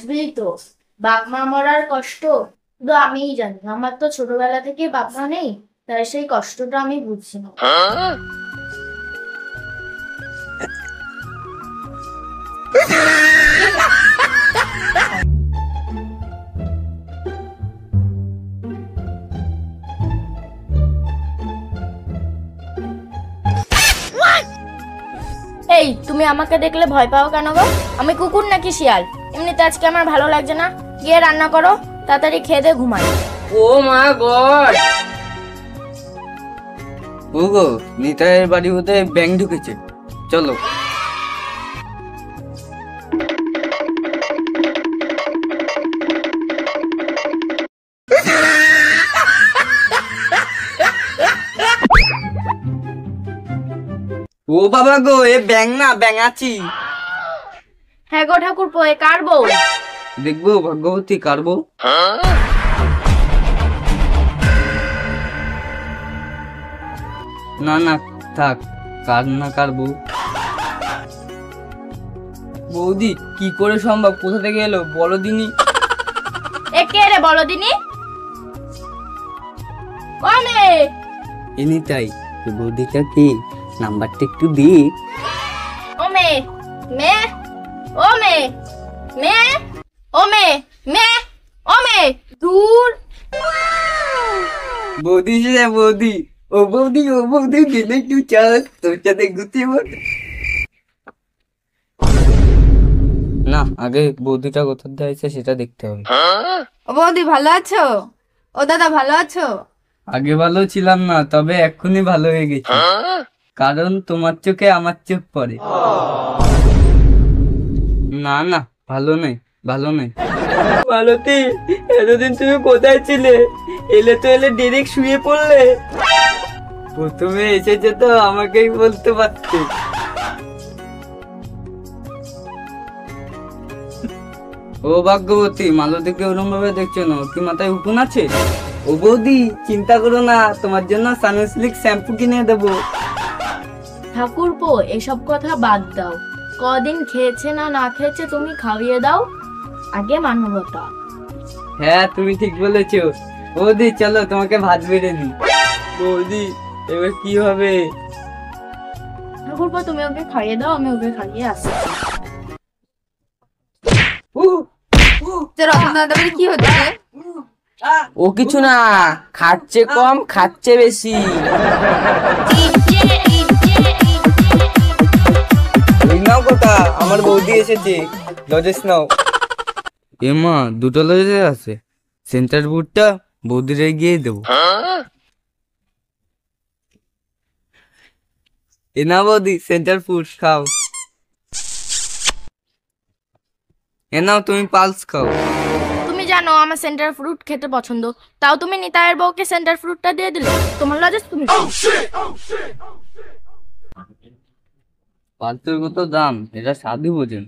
আসবেই তো। বাপ মা মরার কষ্ট তো আমিই জানি। আমার তো ছোটবেলা থেকে বাপ মা নেই, তাই সেই কষ্টটা আমি বুঝি না। এই তুমি আমাকে দেখলে ভয় পাও কেন গো? আমি কুকুর নাকি শিয়াল? এমনিতে আজকে আমার ভালো লাগছে না, গিয়ে রান্না করো, তাড়াতাড়ি খেয়ে দে ঘুমাই। ও মা গড! ওগো, নিতাইয়ের বাড়ি হতে ব্যাঙ ঢুকেছে, চলো। ও বাবা গো, এ ব্যাঙ না, ব্যাঙাচি। হ্যাঁ গো ঠাকুরপো, এ কার বউ? দেখবো ভাগ্যবতী কার বউ। না না, থাক, কার না কার বউ। বৌদি কি করে সম্ভব? কোথা থেকে এলো বলো দিনি। এ কে রে বলো দিনি? ও মেয়ে! এনি তাই বৌদিটা কি? নাম্বারটা একটু দি। ও মেয়ে, মেয়ে, ও মেয়ে, মেয়ে, ও মেয়ে, মেয়ে, ও মেয়ে, দূর। বৌদি সে বৌদি, ও বৌদি, ও বৌদি, দিলে একটু চাল তোর সাথে গুছিয়ে বল। না, আগে বৌদিটা কোথা দিয়ে আছে সেটা দেখতে হবে। ও বৌদি ভালো আছো? ও দাদা ভালো আছো? আগে ভালো ছিলাম না, তবে এক্ষুনি ভালো হয়ে গেছি, কারণ তোমার চোখে আমার চোখ পড়ে। না না, ভালো নেই, ভালো নেই। মালতী, এতদিন তুমি কোথায় ছিলে? এলে তো এলে ডিরেক্ট শুয়ে পড়লে। প্রথমে এসেছে তো আমাকেই বলতে পারতে। ও ভাগ্যবতী, মালতীকে ওরম ভাবে দেখছো না? কি মাথায় উকুন আছে? ও বৌদি, চিন্তা করো না, তোমার জন্য সানসিল্ক শ্যাম্পু কিনে দেবো। ঠাকুরপো, এসব কথা বাদ দাও। কদিন খেয়েছে না না খেয়েছে তুমি খাইয়ে দাও, আগে মানবতা। হ্যাঁ, তুমি ঠিক বলেছো। বৌদি চলো, তোমাকে ভাত বেড়ে দিই। বৌদি, এবার কি হবে? ঠাকুরপো তুমি ওকে খাইয়ে দাও, আমি ওকে খাইয়ে আসছি। রতন দাদা বাড়ি কি হচ্ছে? ও কিছু না, খাচ্ছে কম খাচ্ছে বেশি। এই নাও কথা, আমার বৌদি এসেছে, লজেস নাও। এ মা, দুটো লজেস আছে, সেন্টার বুটটা বৌদির গিয়ে দেবো। এ না বৌদি, সেন্টার ফুড খাও। এ নাও, তুমি পালস খাও। তুমি জানো আমার সেন্টার ফ্রুট খেতে পছন্দ, তাও তুমি নিতাইয়ের বউকে সেন্টার ফ্রুটটা দিয়ে দিলে। তোমার লজেস তুমি খাও। পালসের কত দাম, এটা সাধু বোঝেন।